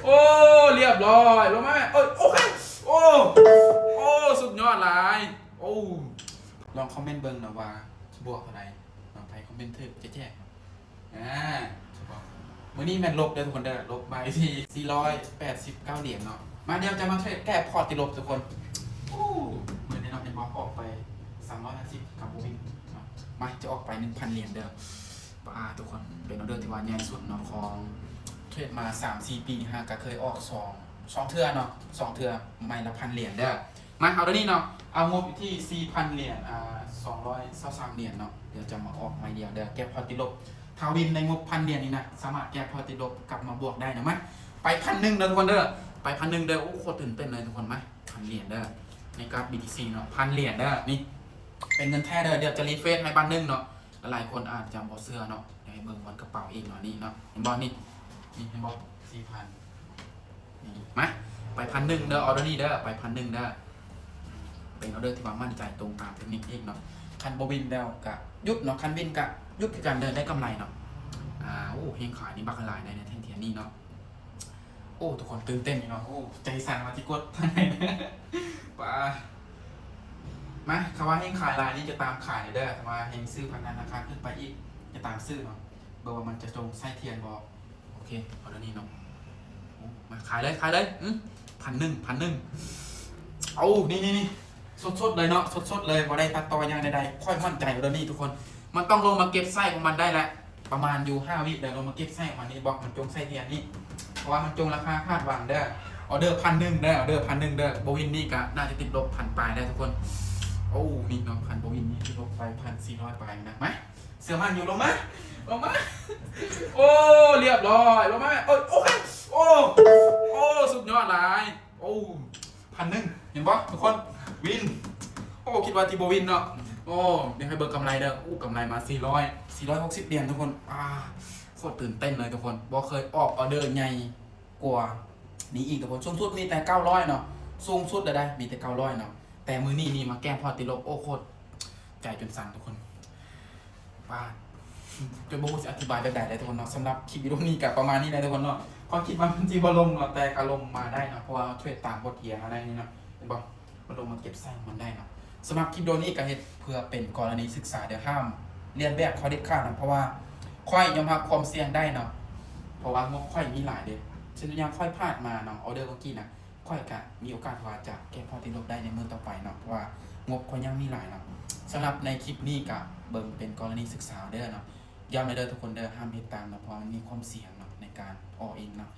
โอ้เรียบร้อยลงมาโอ้ยโอเคโอ้โอ้สุดยอดหลายโอ้ลองคอมเมนต์เบิ่งนะว่าบวกอะไรลองไปคอมเมนต์ถึงจะแจ้งมื้อนี้แมนลบเด้อทุกคนเด้อลบไปที่489เหรียญเนาะมาเดี๋ยวจะมาเทรดแก้พอร์ตติลบทุกคนโอ้มื้อนี้เราเป็นบล็อกออกไป350กับบูวินเนาะมาจะออกไป 1,000 เหรียญเด้อทุกคนเป็นออเดอร์ที่ว่าใหญ่สุดเนาะของเทรดมา 3-4 ปีฮะก็เคยออก2เทื่อเนาะ2เทื่อไม่ละ1,000 เหรียญเด้อมาเอาตัวนี้เนาะเอางบอยู่ที่ 4,000 เหรียญ223 เหรียญเนาะเดี๋ยวจะมาออกไม่เดียวเด้อแก้พอร์ตติลบทาวินในงบ1,000 เหรียญนี่นะสามารถแก้พอร์ตติลบกลับมาบวกได้นะมั้ยไป1,000เด้อทุกคนเด้อไป1,000เด้อโอ้โคตรตื่นเต้นเลยทุกคนมั้ย1,000 เหรียญเด้อในกราฟ BTC เนาะ1,000 เหรียญเด้อนี่เป็นเงินแท้เด้อเดี๋ยวจะรีเฟรชให้บ้านนึงเนาะหลายคนอาจจะบ่เชื่อเนาะเดี๋ยวให้เบิ่งบนกระเป๋าอีกเนาะนี่เนาะเห็นบ่นี่เห็นบ่ 4,000 นี่มาไป1,000เด้อออเดอร์นี้เด้อไป1,000เด้อเป็นออเดอร์ที่ว่ามั่นใจตรงตามเทคนิคอีกเนาะคันบ่วินแล้วก็ยุบเนาะคันวินก็ยุบคือกันเดินได้กำไรเนาะโอ้เฮงขายนี่บักหลายในเทียนนี่เนาะโอ้ทุกคนตื่นเต้นเนาะโอ้ใจสั่นมาที่กดทางไหนป่ามาคำว่าเฮงขายลายนี้จะตามขายเด้อคำว่าเฮงซื้อพันธนาคารขึ้นไปอีกจะตามซื้อเนาะเบอร์ว่ามันจะตรงไส้เทียนบอกโอเคออเดอร์นี้เนาะมาขายเลย1,000เอานี่สดเลยเนาะสดเลยบ่ได้ตัดต่ออย่างใดๆค่อยมั่นใจออเดอร์นี้ทุกคนมันต้องลงมาเก็บไส้ของมันได้แหละประมาณอยู่5 วิเดี๋ยวลงมาเก็บไส้ของมันนี่บอกมันจงไส้เทียนนี่เพราะว่ามันจงราคาคาดหวังเด้อออเดอร์1,000เด้อออเดอร์1,000เด้อโบวินนี่ก็น่าจะติดลบ1,000 ปลายได้ทุกคนโอ้นี่เนาะพันโบวินนี่ติดลบไป1,400 ปลายนะไหมเสือมันอยู่ลงมาโอ้เรียบร้อยลงมาโอ้โอเคโอ้สุดยอดหลายโอ้1,000เห็นปะทุกคนวินโอ้คิดว่าทีโบวินเนาะโอ้เดี๋ยวให้เบิกกำไรเด้ออู้กำไรมา460 เหรียญทุกคนโคตรตื่นเต้นเลยทุกคนบ่เคยออกออเดอร์ใหญ่กว่านี้อีกทุกคนสูงสุดมีแต่900เนาะสูงสุดได้มีแต่900เนาะแต่มือนี่มาแก้พอติลบโอ้โคตรใจจนสั่นทุกคนจนบ่รู้จะอธิบายแบบใดได้ทุกคนเนาะสำหรับคลิปวิดีโอนี้กับประมาณนี้นะทุกคนเนาะพอคิดว่ามันจีบอลมเนาะแต่อารมณ์มาได้เนาะเพราะว่าเทรดตามบทเรียนอะไรนี่เนาะเห็นบ่มันลงมาเก็บไส้มันได้เนาะสำหรับคลิปวิดีโอนี้ก็เฮ็ดเพื่อเป็นกรณีศึกษาเดี๋ยวห้ามเรียนแบบเขาเด็ดขาดนะเพราะว่าค่อยยอมรับความเสี่ยงได้เนาะเพราะว่างบค่อยมีหลายเด้เช่นอย่างค่อยพลาดมาเนาะออเดอร์เมื่อกี้นะค่อยก็มีโอกาสว่าจะแก้พอติลบได้ในมื้อต่อไปเนาะเพราะว่างบค่อยยังมีหลายเนาะสำหรับในคลิปนี้ก็เบิ่งเป็นกรณีศึกษาเด้อเนาะย้ำเลยเด้อทุกคนเด้อห้ามเฮ็ดตามเนาะเพราะมันมีความเสี่ยงเนาะในการออกเองเนาะ